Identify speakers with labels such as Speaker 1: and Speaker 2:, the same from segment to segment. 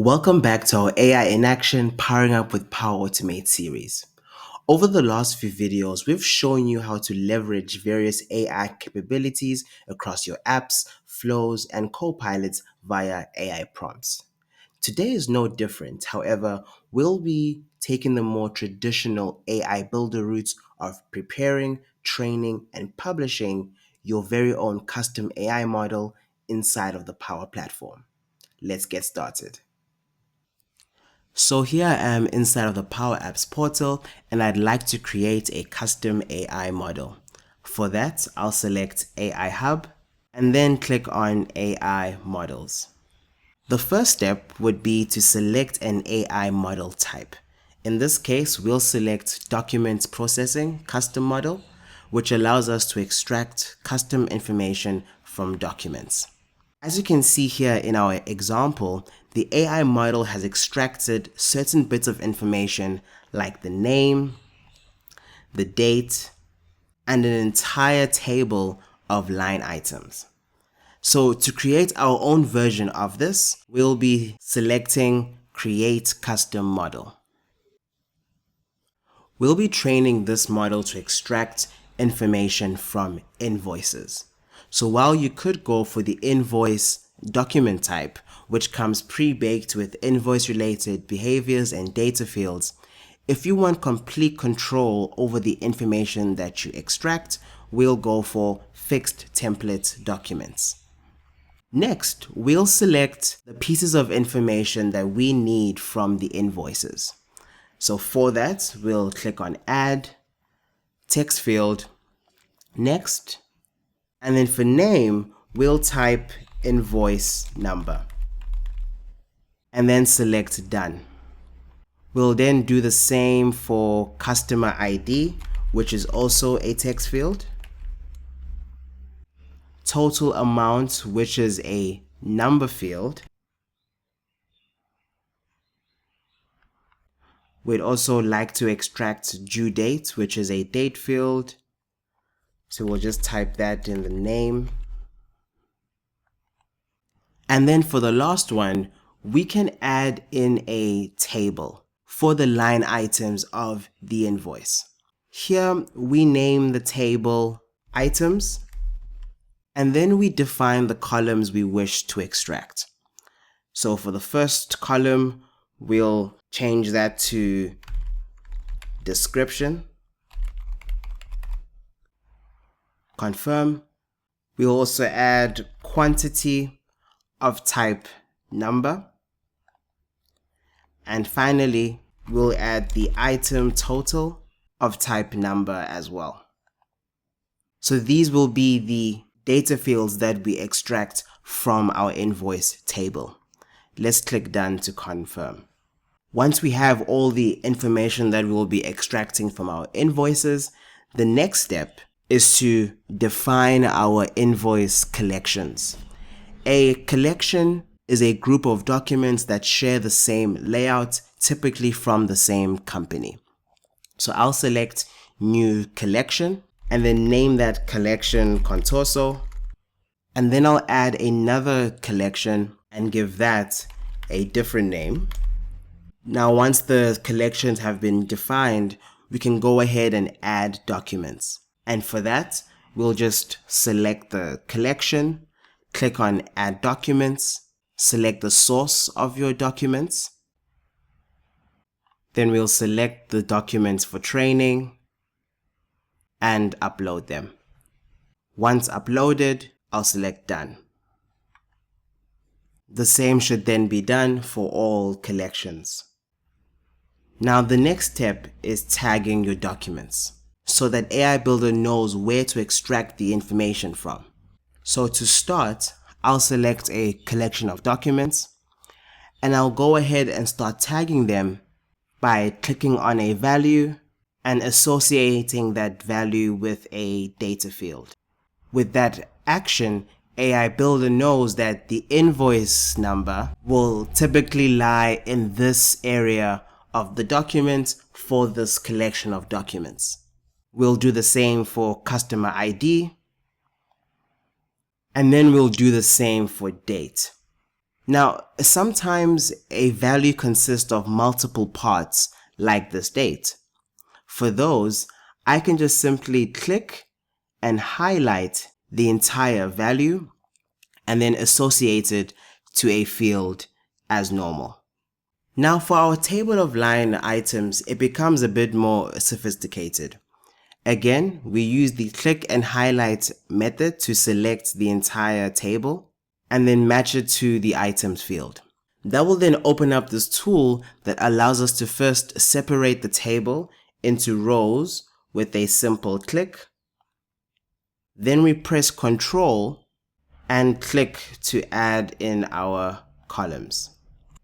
Speaker 1: Welcome back to our AI in Action Powering Up with Power Automate series. Over the last few videos, we've shown you how to leverage various AI capabilities across your apps, flows, and co-pilots via AI prompts. Today is no different. However, we'll be taking the more traditional AI builder routes of preparing, training, and publishing your very own custom AI model inside of the Power Platform. Let's get started. So here I am inside of the Power Apps portal and I'd like to create a custom AI model. For that, I'll select AI Hub and then click on AI Models. The first step would be to select an AI model type. In this case, we'll select Document Processing Custom Model, which allows us to extract custom information from documents. As you can see here in our example, the AI model has extracted certain bits of information like the name, the date, and an entire table of line items. So to create our own version of this, we'll be selecting Create Custom Model. We'll be training this model to extract information from invoices. So while you could go for the invoice document type, which comes pre-baked with invoice-related behaviors and data fields, if you want complete control over the information that you extract, we'll go for fixed template documents. Next, we'll select the pieces of information that we need from the invoices. So for that, we'll click on Add, Text Field, Next, and then for name, we'll type invoice number, and then select Done. We'll then do the same for customer ID, which is also a text field, total amount, which is a number field. We'd also like to extract due date, which is a date field. So we'll just type that in the name. And then for the last one, we can add in a table for the line items of the invoice. Here we name the table items, and then we define the columns we wish to extract. So for the first column, we'll change that to description. Confirm. We'll also add quantity of type number. And finally, we'll add the item total of type number as well. So these will be the data fields that we extract from our invoice table. Let's click Done to confirm. Once we have all the information that we'll be extracting from our invoices, the next step is to define our invoice collections. A collection is a group of documents that share the same layout, typically from the same company. So I'll select New Collection and then name that collection Contorso. And then I'll add another collection and give that a different name. Now, once the collections have been defined, we can go ahead and add documents. And for that, we'll just select the collection, click on Add Documents, select the source of your documents. Then we'll select the documents for training and upload them. Once uploaded, I'll select Done. The same should then be done for all collections. Now the next step is tagging your documents so that AI Builder knows where to extract the information from. So to start, I'll select a collection of documents and I'll go ahead and start tagging them by clicking on a value and associating that value with a data field. With that action, AI Builder knows that the invoice number will typically lie in this area of the document for this collection of documents. We'll do the same for customer ID, and then we'll do the same for date. Now, sometimes a value consists of multiple parts, like this date. For those, I can just simply click and highlight the entire value and then associate it to a field as normal. Now for our table of line items, it becomes a bit more sophisticated. Again, we use the click and highlight method to select the entire table and then match it to the items field. That will then open up this tool that allows us to first separate the table into rows with a simple click. Then we press Ctrl and click to add in our columns.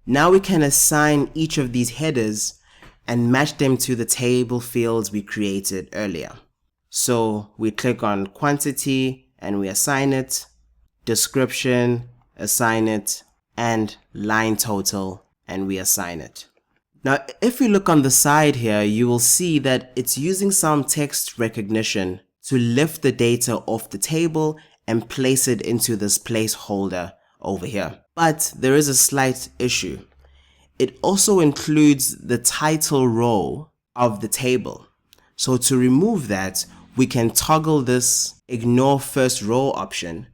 Speaker 1: Now we can assign each of these headers and match them to the table fields we created earlier. So we click on quantity and we assign it, description, assign it, and line total, and we assign it. Now, if we look on the side here, you will see that it's using some text recognition to lift the data off the table and place it into this placeholder over here. But there is a slight issue. It also includes the title row of the table. So to remove that, we can toggle this ignore first row option,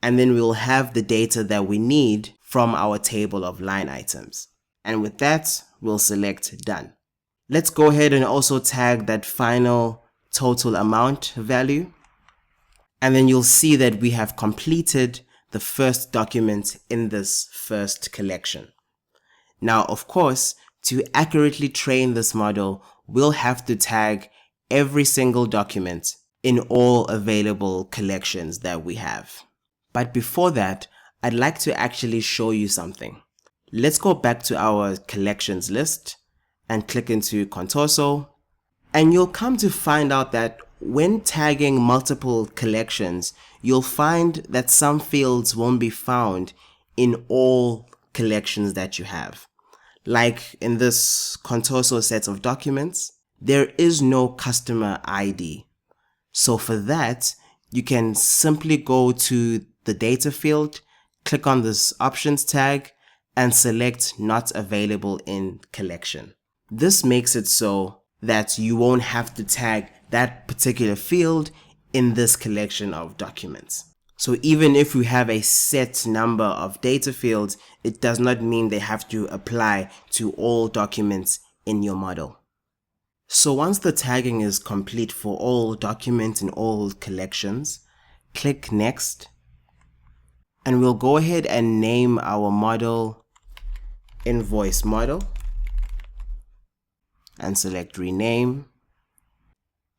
Speaker 1: and then we'll have the data that we need from our table of line items. And with that, we'll select done. Let's go ahead and also tag that final total amount value. And then you'll see that we have completed the first document in this first collection. Now, of course, to accurately train this model, we'll have to tag every single document in all available collections that we have. But before that, I'd like to actually show you something. Let's go back to our collections list and click into Contorso, and you'll come to find out that when tagging multiple collections, you'll find that some fields won't be found in all collections that you have. Like in this Contorso set of documents, there is no customer ID. So for that, you can simply go to the data field, click on this options tag, and select not available in collection. This makes it so that you won't have to tag that particular field in this collection of documents. So even if we have a set number of data fields, it does not mean they have to apply to all documents in your model. So once the tagging is complete for all documents in all collections, click Next, and we'll go ahead and name our model Invoice Model and select Rename.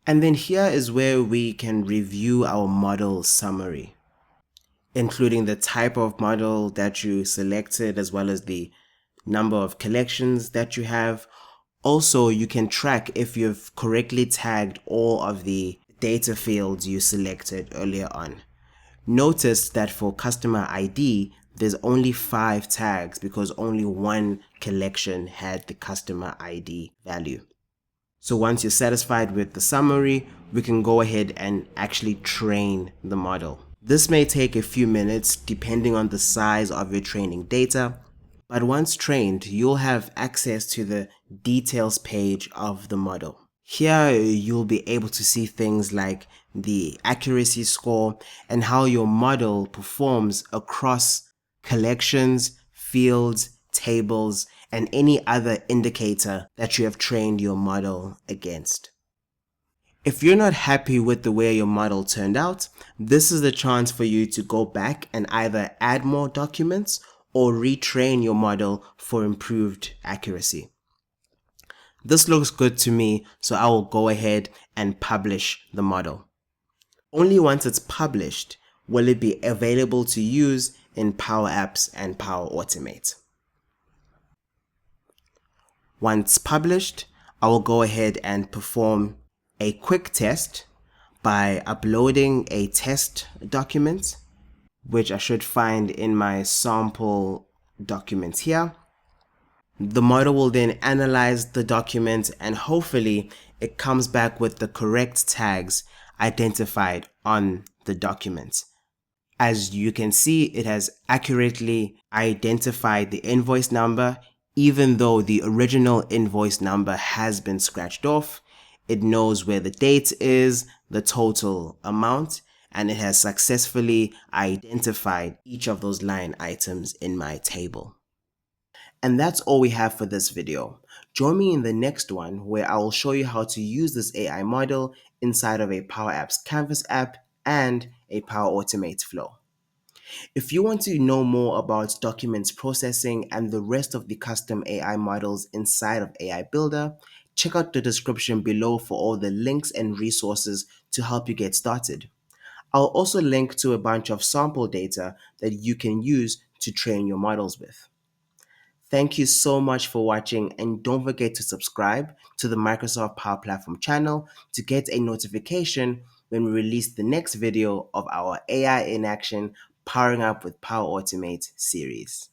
Speaker 1: And then here is where we can review our model summary, including the type of model that you selected as well as the number of collections that you have. Also, you can track if you've correctly tagged all of the data fields you selected earlier on. Notice that for customer ID, there's only 5 tags because only one collection had the customer ID value. So once you're satisfied with the summary, we can go ahead and actually train the model. This may take a few minutes depending on the size of your training data, but once trained, you'll have access to the details page of the model. Here, you'll be able to see things like the accuracy score and how your model performs across collections, fields, tables, and any other indicator that you have trained your model against. If you're not happy with the way your model turned out, this is the chance for you to go back and either add more documents or retrain your model for improved accuracy. This looks good to me, so I will go ahead and publish the model. Only once it's published will it be available to use in Power Apps and Power Automate. Once published, I will go ahead and perform a quick test by uploading a test document, which I should find in my sample documents here. The model will then analyze the document and hopefully it comes back with the correct tags identified on the document. As you can see, it has accurately identified the invoice number, even though the original invoice number has been scratched off. It knows where the date is, the total amount, and it has successfully identified each of those line items in my table. And that's all we have for this video. Join me in the next one where I will show you how to use this AI model inside of a Power Apps Canvas app and a Power Automate flow. If you want to know more about documents processing and the rest of the custom AI models inside of AI Builder, check out the description below for all the links and resources to help you get started. I'll also link to a bunch of sample data that you can use to train your models with. Thank you so much for watching, and don't forget to subscribe to the Microsoft Power Platform channel to get a notification when we release the next video of our AI in Action Powering Up with Power Automate series.